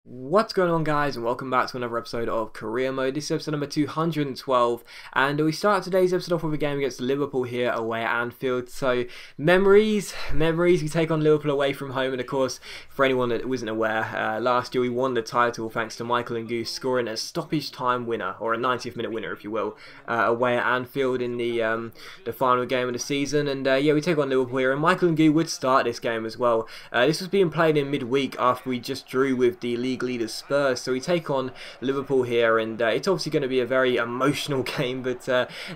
What's going on, guys, and welcome back to another episode of Career Mode. This is episode number 212, and we start today's episode off with a game against Liverpool here away at Anfield. So memories, we take on Liverpool away from home, and of course, for anyone that wasn't aware, last year we won the title thanks to Michael and Goose scoring a stoppage time winner, or a 90th minute winner if you will, away at Anfield in the final game of the season. And yeah, we take on Liverpool here, and Michael and Goose would start this game as well. This was being played in midweek after we just drew with the league leaders Spurs, so we take on Liverpool here, and it's obviously going to be a very emotional game, but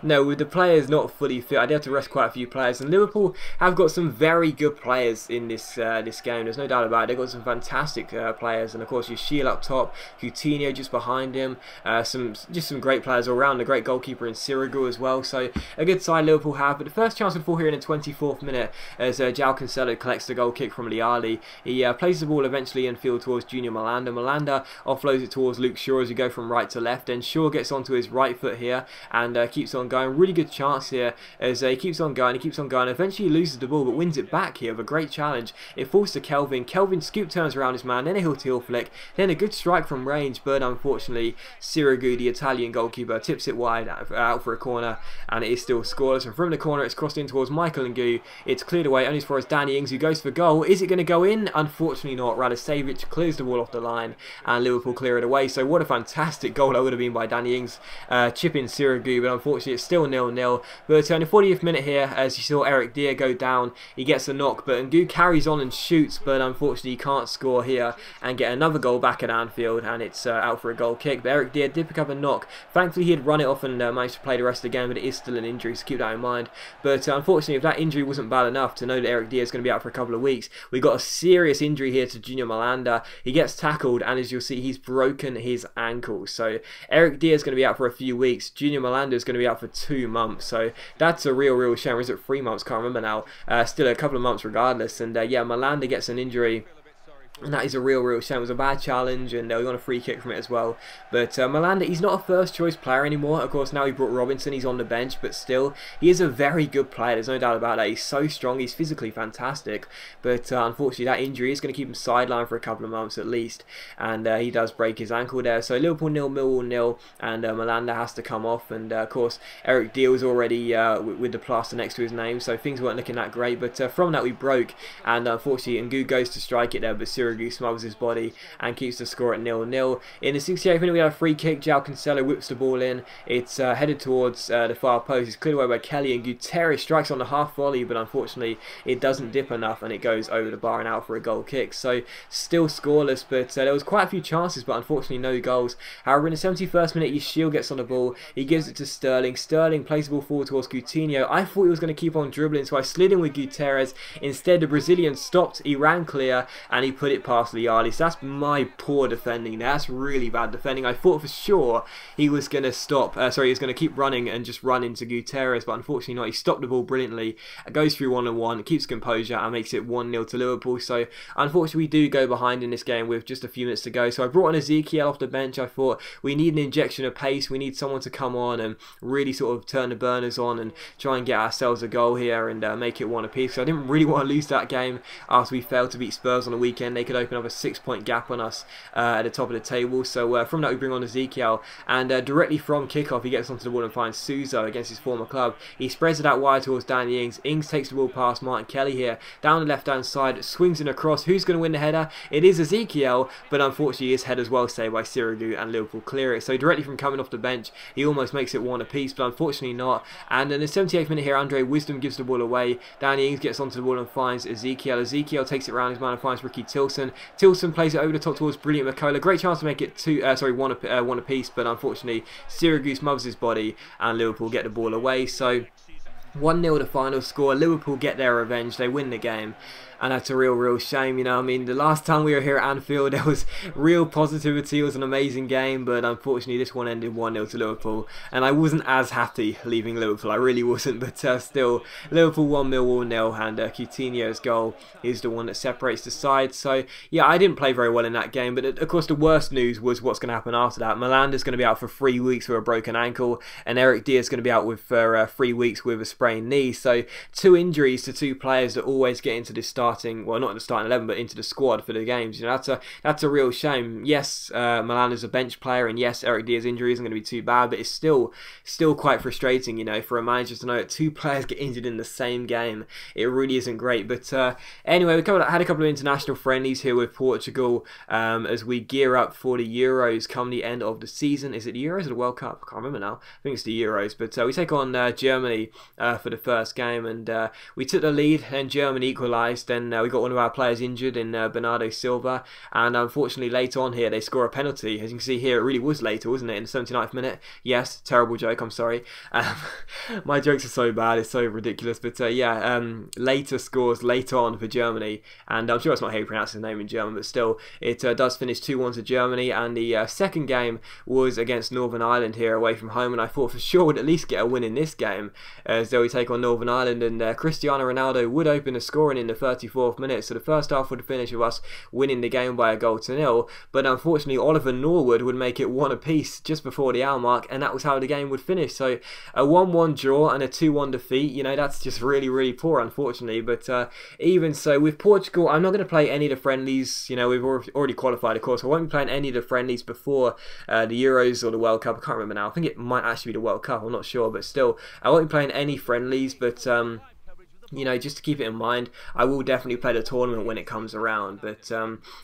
no, with the players not fully fit, I did have to rest quite a few players, and Liverpool have got some very good players in this game, there's no doubt about it. They've got some fantastic players, and of course Shield up top, Coutinho just behind him, some great players all around, a great goalkeeper in Sirigu as well, so a good side Liverpool have. But the first chance would fall here in the 24th minute as João Cancelo collects the goal kick from Liali. He plays the ball eventually in field towards Junior Malanda offloads it towards Luke Shaw as we go from right to left, and Shaw gets onto his right foot here and keeps on going. Really good chance here as he keeps on going, eventually he loses the ball but wins it back here with a great challenge. It falls to Kelvin. Scoop turns around his man, then a heel-to-heel flick, then a good strike from range, but unfortunately Sirigu, the Italian goalkeeper, tips it wide out for a corner, and it is still scoreless. And from the corner it's crossed in towards Michael and Gu. It's cleared away only as far as Danny Ings, who goes for goal. Is it going to go in? Unfortunately not. Radicevic clears the ball off the line and Liverpool clear it away. So what a fantastic goal that would have been by Danny Ings, chipping Sirigu, but unfortunately it's still 0-0. But in the 40th minute here, as you saw Eric Dier go down, he gets a knock, but Ngu carries on and shoots, but unfortunately he can't score here and get another goal back at Anfield, and it's out for a goal kick. But Eric Dier did pick up a knock. Thankfully he had run it off and managed to play the rest of the game, but it is still an injury, so keep that in mind. But unfortunately, if that injury wasn't bad enough to know that Eric Dier is going to be out for a couple of weeks, we got a serious injury here to Junior Malanda. He gets tackled, and as you'll see, he's broken his ankle. So Eric Dier is going to be out for a few weeks. Junior Malanda is going to be out for 2 months. So that's a real shame. Or is it 3 months? Can't remember now. Still a couple of months regardless. And yeah, Malanda gets an injury, and that is a real shame. It was a bad challenge, and we got a free kick from it as well. But Malanda, he's not a first choice player anymore. Of course, now he brought Robinson, he's on the bench, but still, he is a very good player. There's no doubt about that. He's so strong, he's physically fantastic. But unfortunately, that injury is going to keep him sidelined for a couple of months at least. And he does break his ankle there. So Liverpool 0, Millwall 0, and Malanda has to come off. And of course, Eric Dier was already with the plaster next to his name, so things weren't looking that great. But from that, we broke, and unfortunately, Ngu goes to strike it there, but Sirigu smothers his body and keeps the score at 0-0. In the 68th minute, we have a free kick. João Cancelo whips the ball in. It's headed towards the far post. It's cleared away by Kelly, and Gutierrez strikes on the half volley, but unfortunately it doesn't dip enough and it goes over the bar and out for a goal kick. So still scoreless, but there was quite a few chances, but unfortunately no goals. However, in the 71st minute, Shield gets on the ball. He gives it to Sterling. Sterling plays the ball forward towards Coutinho. I thought he was going to keep on dribbling, so I slid in with Gutierrez. Instead, the Brazilian stopped. He ran clear and he put it past Liali. So that's my poor defending. That's really bad defending. I thought for sure he was going to stop. He was going to keep running and just run into Gutierrez, but unfortunately not. He stopped the ball brilliantly. Goes through 1-on-1, keeps composure, and makes it 1-0 to Liverpool. So unfortunately we do go behind in this game with just a few minutes to go. So I brought on Ezekiel off the bench. I thought we need an injection of pace. We need someone to come on and really sort of turn the burners on and try and get ourselves a goal here and make it 1 apiece. So I didn't really want to lose that game after we failed to beat Spurs on the weekend. They could open up a 6-point gap on us at the top of the table. So from that we bring on Ezekiel, and directly from kickoff he gets onto the ball and finds Suso against his former club. He spreads it out wide towards Danny Ings. Ings takes the ball past Martin Kelly here down the left hand side, swings in across. Who's going to win the header? It is Ezekiel, but unfortunately his header's well saved by Sirigu and Liverpool clear it. So directly from coming off the bench he almost makes it 1 apiece, but unfortunately not. And in the 78th minute here, Andre Wisdom gives the ball away. Danny Ings gets onto the ball and finds Ezekiel. Ezekiel takes it around his man and finds Ricky Tilson. Tilson plays it over the top towards brilliant McCullough. Great chance to make it 1 apiece, but unfortunately Sirigu smothers his body and Liverpool get the ball away. So 1-0 the final score. Liverpool get their revenge. They win the game. And that's a real shame, you know. I mean, the last time we were here at Anfield, there was real positivity. It was an amazing game, but unfortunately, this one ended 1-0 to Liverpool. And I wasn't as happy leaving Liverpool. I really wasn't, but still, Liverpool 1, Millwall 0, and Coutinho's goal is the one that separates the sides. So, yeah, I didn't play very well in that game, but of course, the worst news was what's going to happen after that. Malanda's going to be out for 3 weeks with a broken ankle, and Eric Dier is going to be out for 3 weeks with a sprained knee. So, 2 injuries to 2 players that always get into this start starting, well, not in the starting 11, but into the squad for the games. You know, that's a real shame. Yes, Milan is a bench player, and yes, Eric Diaz's injury isn't going to be too bad, but it's still quite frustrating, you know, for a manager to know that 2 players get injured in the same game. It really isn't great. But anyway, we had a couple of international friendlies here with Portugal as we gear up for the Euros come the end of the season. Is it the Euros or the World Cup? I can't remember now. I think it's the Euros. But we take on Germany for the first game, and we took the lead, and Germany equalised. Then we got one of our players injured in Bernardo Silva, and unfortunately later on here they score a penalty. As you can see here, it really was later, wasn't it, in the 79th minute? Yes, terrible joke, I'm sorry. My jokes are so bad, it's so ridiculous. But yeah, later scores later on for Germany, and I'm sure it's not how you pronounce his name in German, but still, it does finish 2-1 to Germany. And the second game was against Northern Ireland here away from home, and I thought for sure we'd at least get a win in this game, as though we take on Northern Ireland, and Cristiano Ronaldo would open the scoring in the 34th minute, so the first half would finish with us winning the game by a goal to nil. But unfortunately Oliver Norwood would make it 1 apiece just before the hour mark, and that was how the game would finish. So a 1-1 draw and a 2-1 defeat, you know, that's just really poor, unfortunately. But even so, with Portugal, I'm not going to play any of the friendlies. You know, we've already qualified, of course. I won't be playing any of the friendlies before the Euros or the World Cup. I can't remember now. I think it might actually be the World Cup, I'm not sure, but still, I won't be playing any friendlies. But you know, just to keep it in mind, I will definitely play the tournament when it comes around. But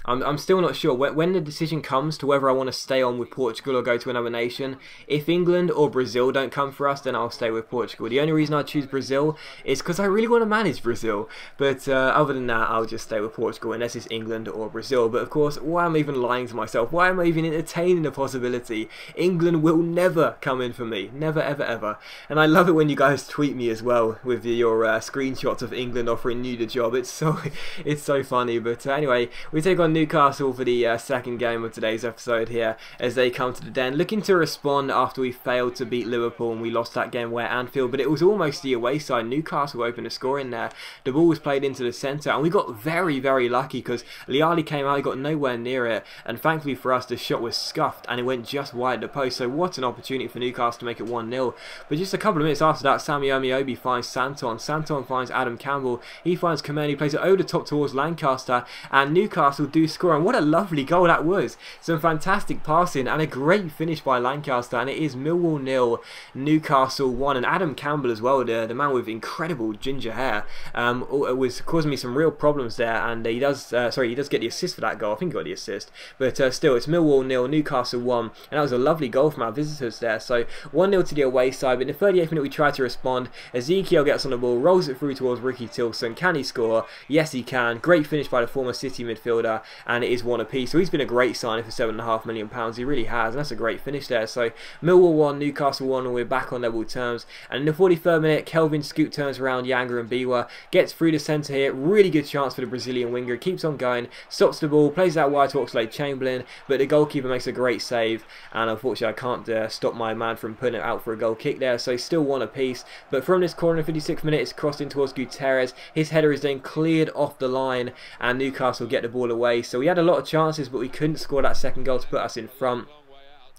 I'm still not sure when the decision comes to whether I want to stay on with Portugal or go to another nation. If England or Brazil don't come for us, then I'll stay with Portugal. The only reason I choose Brazil is because I really want to manage Brazil. But other than that, I'll just stay with Portugal unless it's England or Brazil. But of course, why am I even lying to myself? Why am I even entertaining the possibility? England will never come in for me. Never, ever, ever. And I love it when you guys tweet me as well with your screenshots of England offering you the job. It's so funny. But anyway, we take on Newcastle for the second game of today's episode here, as they come to the Den, looking to respond after we failed to beat Liverpool and we lost that game away at Anfield. But it was almost the away side. Newcastle opened the score in there. The ball was played into the centre, and we got very lucky because Liali came out, he got nowhere near it, and thankfully for us, the shot was scuffed and it went just wide the post. So what an opportunity for Newcastle to make it 1-0. But just a couple of minutes after that, Sammy Omiobi finds Santon. Santon finds Adam Campbell. He finds Command, he plays it over the top towards Lancaster, and Newcastle do score. And what a lovely goal that was. Some fantastic passing and a great finish by Lancaster, and it is Millwall 0, Newcastle 1. And Adam Campbell as well, the man with incredible ginger hair, it was causing me some real problems there, and he does get the assist for that goal. I think he got the assist, but still, it's Millwall 0, Newcastle 1, and that was a lovely goal from our visitors there. So 1-0 to the away side. But in the 38th minute we try to respond. Ezekiel gets on the ball, rolls it through towards Ricky Tilson. Can he score? Yes, he can. Great finish by the former City midfielder, and it is 1 apiece. So he's been a great signing for £7.5 million. He really has, and that's a great finish there. So Millwall 1, Newcastle 1, and we're back on level terms. And in the 43rd minute, Kelvin Scoot turns around Yanga and Biwa, gets through the centre here. Really good chance for the Brazilian winger. Keeps on going, stops the ball, plays that wide to Oxlade-Chamberlain, but the goalkeeper makes a great save, and unfortunately I can't stop my man from putting it out for a goal kick there. So still 1 apiece. But from this corner in the 56th minute, it's crossed in towards Gutierrez. His header is then cleared off the line, and Newcastle get the ball away. So we had a lot of chances, but we couldn't score that second goal to put us in front.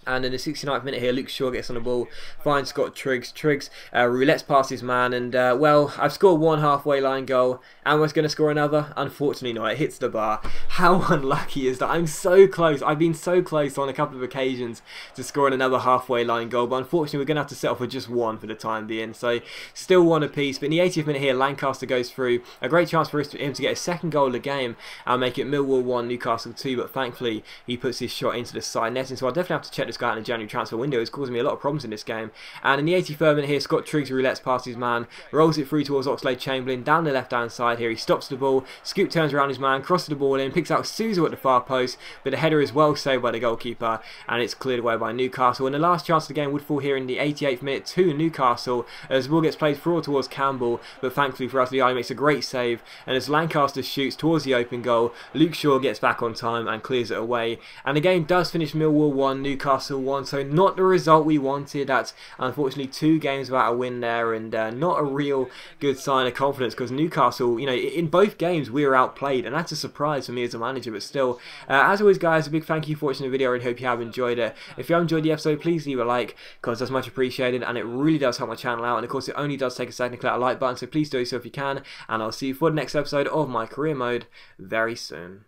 And in the 69th minute here, Luke Shaw gets on the ball, finds Scott Triggs. Triggs roulettes past his man, and well, I've scored 1 halfway line goal. Am I going to score another? Unfortunately not. It hits the bar. How unlucky is that? I'm so close. I've been so close on a couple of occasions to scoring another halfway line goal, but unfortunately we're going to have to settle for just 1 for the time being. So still 1 apiece. But in the 80th minute here, Lancaster goes through. A great chance for him to get his second goal of the game and make it Millwall 1, Newcastle 2. But thankfully he puts his shot into the side netting. So I'll definitely have to check this guy out in the January transfer window. It's causing me a lot of problems in this game. And in the 83rd minute here, Scott Triggs roulettes past his man, rolls it through towards Oxlade-Chamberlain down the left hand side here. He stops the ball, Scoot turns around his man, crosses the ball in, picks out Sousa at the far post, but the header is well saved by the goalkeeper, and it's cleared away by Newcastle. And the last chance of the game would fall here in the 88th minute to Newcastle, as the ball gets played forward towards Campbell, but thankfully for us, Liali makes a great save, and as Lancaster shoots towards the open goal, Luke Shaw gets back on time and clears it away. And the game does finish Millwall 1, Newcastle Newcastle won, so not the result we wanted. That's unfortunately 2 games without a win there, and not a real good sign of confidence, because Newcastle, you know, in both games we were outplayed, and that's a surprise for me as a manager. But still, as always guys, a big thank you for watching the video, and hope you have enjoyed it. If you have enjoyed the episode, please leave a like, because that's much appreciated, and it really does help my channel out. And of course, it only does take a second to click that like button, so please do so if you can, and I'll see you for the next episode of my career mode very soon.